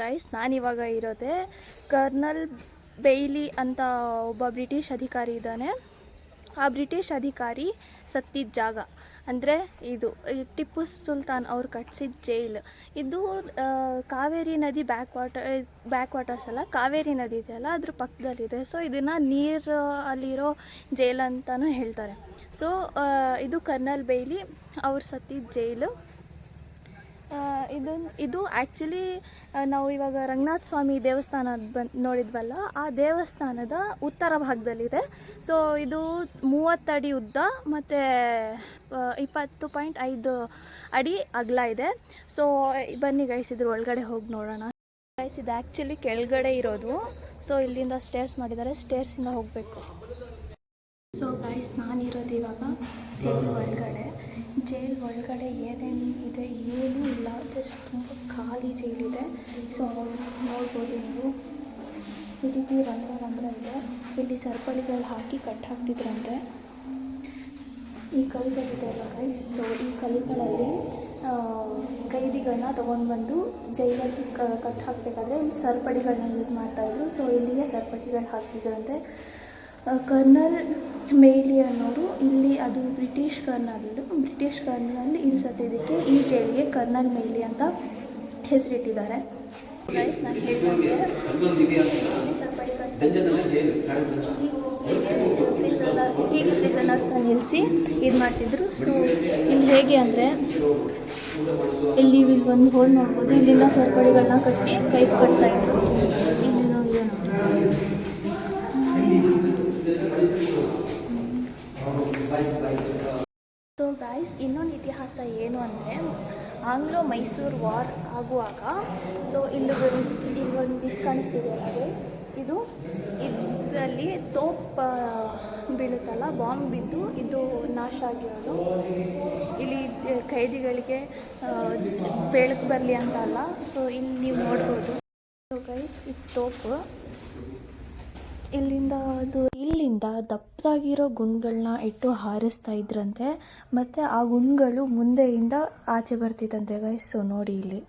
Guys ನಾನಿವಾಗ ಇರೋದೆ kernel ಬೇಯ್ಲಿ ಅಂತ ಒಬ್ಬ ಬ್ರಿಟಿಷ್ ಅಧಿಕಾರಿ ಇದ್ದಾನೆ. ಆ ಬ್ರಿಟಿಷ್ ಅಧಿಕಾರಿ ಸತ್ತಿದ್ದ ಜಾಗ ಅಂದರೆ ಇದು ಟಿಪ್ಪು ಸುಲ್ತಾನ್ ಅವ್ರು ಕಟ್ಸಿದ ಜೈಲು. ಇದು ಕಾವೇರಿ ನದಿ ಬ್ಯಾಕ್ ವಾಟರ್ಸ್ ಅಲ್ಲ, ಕಾವೇರಿ ನದಿ ಇದೆಯಲ್ಲ ಅದ್ರ ಪಕ್ಕದಲ್ಲಿದೆ. ಸೊ ಇದನ್ನು ನೀರು ಅಲ್ಲಿರೋ ಜೈಲು ಅಂತಲೂ ಹೇಳ್ತಾರೆ. ಸೊ ಇದು ಕರ್ನಲ್ ಬೇಯ್ಲಿ ಅವ್ರು ಸತ್ತಿದ್ದ ಜೈಲು. ಇದು ಆ್ಯಕ್ಚುಲಿ ನಾವು ಇವಾಗ ರಂಗನಾಥ ಸ್ವಾಮಿ ದೇವಸ್ಥಾನ ನೋಡಿದ್ವಲ್ಲ, ಆ ದೇವಸ್ಥಾನದ ಉತ್ತರ ಭಾಗದಲ್ಲಿದೆ. ಸೊ ಇದು 30 ಅಡಿ ಉದ್ದ ಮತ್ತು 20.5 ಅಡಿ ಅಗಲ ಇದೆ. ಸೊ ಬನ್ನಿ ಗೈಸ್ ಇದ್ರ ಒಳಗಡೆ ಹೋಗಿ ನೋಡೋಣ. ಗೈಸ್ ಇದು ಆ್ಯಕ್ಚುಲಿ ಕೆಳಗಡೆ ಇರೋದು. ಸೊ ಇಲ್ಲಿಂದ ಸ್ಟೇರ್ಸ್ ಮಾಡಿದ್ದಾರೆ, ಸ್ಟೇರ್ಸಿಂದ ಹೋಗಬೇಕು. ಸೊ ಗೈಸ್ ನಾನಿರೋದು ಇವಾಗ ಜೈಲ್ ಒಳಗಡೆ ಏನೇನು ಇದೆ ಏನೂ ಇಲ್ಲ, ಜಸ್ಟ್ ತುಂಬ ಖಾಲಿ ಜೈಲಿದೆ. ಸೊ ನೋಡ್ಬೋದು ನೀವು, ಈ ರೀತಿ ರಂಧ್ರ ಇದೆ. ಇಲ್ಲಿ ಸರಪಳಿಗಳು ಹಾಕಿ ಕಟ್ ಹಾಕ್ತಿದ್ರಂತೆ. ಈ ಕಲ್ಲುಗಳಿದೆ ಅಲ್ಲ ಗೈಸ್, ಸೊ ಈ ಕಲ್ಲುಗಳಲ್ಲಿ ಕೈದಿಗಳನ್ನ ತೊಗೊಂಡ್ಬಂದು ಜೈಲಲ್ಲಿ ಕಟ್ ಹಾಕಬೇಕಾದ್ರೆ ಇಲ್ಲಿ ಸರಪಳಿಗಳನ್ನ ಯೂಸ್ ಮಾಡ್ತಾಯಿದ್ರು. ಸೊ ಇಲ್ಲಿಗೆ ಸರಪಳಿಗಳು ಹಾಕ್ತಿದ್ರಂತೆ. ಕರ್ನಲ್ ಬೇಯ್ಲಿ ಅನ್ನೋರು ಇಲ್ಲಿ, ಅದು ಬ್ರಿಟಿಷ್ ಕರ್ನಲ್ ಇಲ್ಲಿ ಸತ್ತಿದ್ದಕ್ಕೆ ಈ ಜೈಲಿಗೆ ಕರ್ನಲ್ ಬೇಯ್ಲಿ ಅಂತ ಹೆಸರಿಟ್ಟಿದ್ದಾರೆ. ಗೈಸ್ ನಾನು ಹೇಳಿದಂಗೆ ಹೀಗೆ ಪ್ರಿಸನರ್ಸ್ನ ನಿಲ್ಲಿಸಿ ಇದು ಮಾಡ್ತಿದ್ರು. ಸೊ ಇಲ್ಲಿ ಹೇಗೆ ಅಂದರೆ ಇಲ್ಲಿ ಒಂದು ಹೋಲ್ ನೋಡ್ಬೋದು, ಇಲ್ಲಿಂದ ಸರಪಳಿಗಳನ್ನ ಕಟ್ಟಿ ಕೈಗೆ ಕಟ್ತಾಯಿದ್ರು. ಇಲ್ಲಿ ನೋಡಿ ಸೊ ಗೈಸ್ ಇನ್ನೊಂದು ಇತಿಹಾಸ ಏನು ಅಂದರೆ, ಆಂಗ್ಲೋ ಮೈಸೂರು ವಾರ್ ಆಗುವಾಗ ಸೊ ಇಲ್ಲೊಂದು ಇದು ಕಾಣಿಸ್ತಿದೆಯಲ್ಲ ಗೈಸ್, ಇದರಲ್ಲಿ ತೋಪ್ ಬೀಳುತ್ತಲ್ಲ, ಬಾಂಬ್ ಬಿದ್ದು ಇದು ನಾಶ ಆಗಿರೋದು. ಇಲ್ಲಿ ಖೈದಿಗಳಿಗೆ ಬೆಳಕು ಬರಲಿ ಅಂತ ಅಲ್ಲ. ಸೊ ಇಲ್ಲಿ ನೀವು ನೋಡ್ಬೋದು. ಸೊ ಗೈಸ್ ಇದು ತೋಪು. ಇಲ್ಲಿಂದ ದಪ್ಪದಾಗಿರೋ ಗುಂಡುಗಳನ್ನ ಇಟ್ಟು ಹಾರಿಸ್ತಾ ಇದ್ರಂತೆ, ಮತ್ತು ಆ ಗುಂಡುಗಳು ಮುಂದೆಯಿಂದ ಆಚೆ ಬರ್ತಿದ್ದಂತೆ ಗೈಸ್. ಸೊ ನೋಡಿ ಇಲ್ಲಿ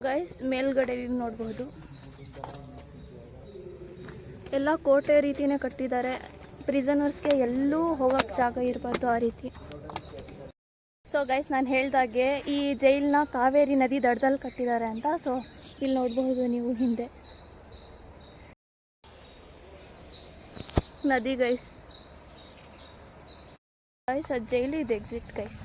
ಗೈಸ್ ಮೇಲ್ಗಡೆ ವ್ಯೂ ನೋಡ್ಬೋದು. ಎಲ್ಲ ಕೋಟೆ ರೀತಿಯೇ ಕಟ್ಟಿದ್ದಾರೆ. ಪ್ರಿಸನರ್ಸ್ಗೆ ಎಲ್ಲೂ ಹೋಗೋಕ್ಕೆ ಜಾಗ ಇರಬಾರ್ದು ಆ ರೀತಿ. ಸೊ ಗೈಸ್ ನಾನು ಹೇಳ್ದಾಗೆ ಈ ಜೈಲನ್ನ ಕಾವೇರಿ ನದಿ ದಡದಲ್ಲಿ ಕಟ್ಟಿದ್ದಾರೆ ಅಂತ. ಸೊ ಇಲ್ಲಿ ನೋಡ್ಬೋದು ನೀವು ಹಿಂದೆ ನದಿ ಗೈಸ್. ಅದು ಜೈಲು, ಇದು ಎಕ್ಸಿಟ್ ಗೈಸ್.